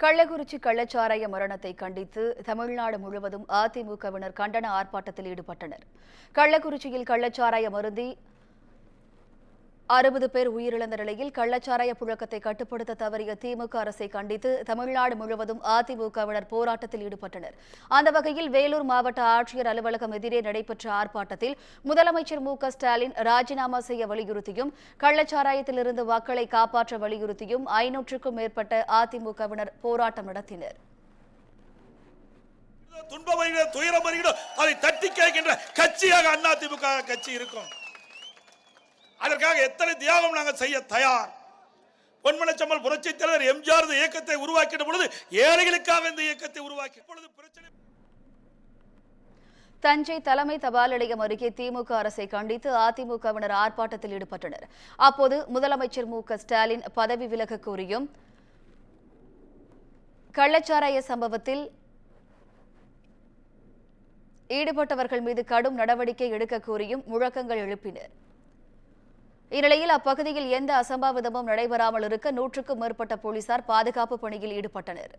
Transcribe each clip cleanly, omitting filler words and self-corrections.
கள்ளக்குறிச்சி கள்ளச்சாராய மரணத்தை கண்டித்து தமிழ்நாடு முழுவதும் அதிமுகவினர் கண்டன ஆர்ப்பாட்டத்தில் ஈடுபட்டனர். கள்ளக்குறிச்சியில் கள்ளச்சாராய மருந்தி 60 பேர் உயிரிழந்த நிலையில் கள்ளச்சாராய புழக்கத்தை கட்டுப்படுத்த தவறிய திமுக அரசை கண்டித்து தமிழ்நாடு முழுவதும் அதிமுகவினர் போராட்டத்தில் ஈடுபட்டனர். அந்த வகையில் வேலூர் மாவட்ட ஆட்சியர் அலுவலகம் எதிரே நடைபெற்ற ஆர்ப்பாட்டத்தில் முதலமைச்சர் மு.க.ஸ்டாலின் ராஜினாமா செய்ய வலியுறுத்தியும் கள்ளச்சாராயத்திலிருந்து மக்களை காப்பாற்ற வலியுறுத்தியும் 500க்கும் மேற்பட்ட அதிமுகவினர் போராட்டம் நடத்தினர். அதை தட்டி கேட்கின்ற கட்சியாக அதிமுக கட்சி இருக்கும். அதற்காக எத்தனை தியாகம் நாங்கள் செய்ய தயார். பொன்மனச்செம்மல் புரட்சித் தலைவர் எம்ஜிஆர் இயக்கத்தை உருவாக்கின பொழுது ஏழைகளுக்காக இந்த இயக்கத்தை உருவாக்கிய பொழுது பிரச்சனை. தஞ்சை தலைமை தபால் நிலையம் அருகே திமுக அரசை கண்டித்து அதிமுகவினர் ஆர்ப்பாட்டத்தில் ஈடுபட்டனர். அப்போது முதலமைச்சர் மு.க.ஸ்டாலின் பதவி விலக கோரியும் கள்ளச்சாராய சம்பவத்தில் ஈடுபட்டவர்கள் மீது கடும் நடவடிக்கை எடுக்க கோரியும் முழக்கங்கள் எழுப்பினர். இந்நிலையில் அப்பகுதியில் எந்த அசம்பாவிதமும் நடைபெறாமல் இருக்க 100க்கும் மேற்பட்ட போலீசார் பாதுகாப்பு பணியில் ஈடுபட்டனர்.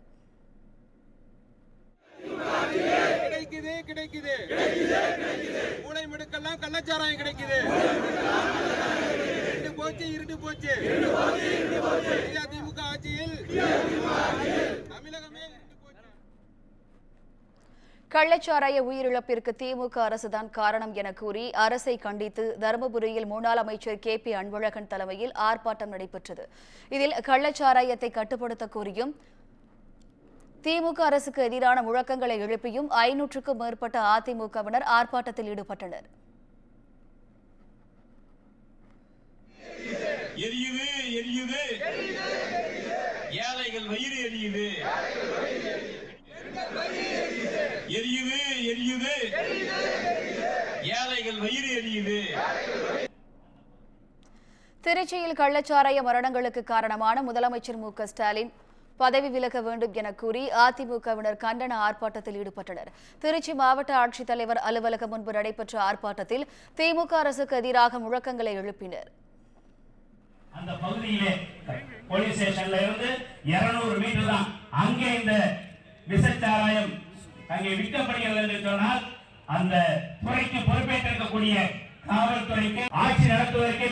கள்ளச்சாராய உயிரிழப்பிற்கு திமுக அரசுதான் காரணம் என கூறி அரசை கண்டித்து தருமபுரியில் முன்னாள் அமைச்சர் KP அன்பழகன் தலைமையில் ஆர்ப்பாட்டம் நடைபெற்றது. இதில் கள்ளச்சாராயத்தை கட்டுப்படுத்த கோரியும் திமுக அரசுக்கு எதிரான முழக்கங்களை எழுப்பியும் 500க்கும் மேற்பட்ட அதிமுகவினர் ஆர்ப்பாட்டத்தில் ஈடுபட்டனர். ஏழைகள் வயிறு எரியுது, ஏழைகள் வயிறு எரியுது. திருச்சியில் கள்ளச்சாராய மரணங்களுக்கு காரணமான முதலமைச்சர் மு.க.ஸ்டாலின் பதவி விலக வேண்டும் என கூறி அதிமுகவினர் கண்டன ஆர்ப்பாட்டத்தில் ஈடுபட்டனர். திருச்சி மாவட்ட ஆட்சித்தலைவர் அலுவலகம் முன்பு நடைபெற்ற ஆர்ப்பாட்டத்தில் திமுக அரசுக்கு எதிராக முழக்கங்களை எழுப்பினர். அந்த பகுதியிலே போலீஸ் ஸ்டேஷன்ல இருந்து 200 மீட்டர் தான் அங்கே இந்த விசச்சாராயம் அங்கே விற்கப்படுகிறது என்று சொன்னால் அந்த துறைக்கு பொறுப்பேற்றிருக்கக்கூடிய காவல்துறைக்கு ஆட்சி நடத்துவதற்கே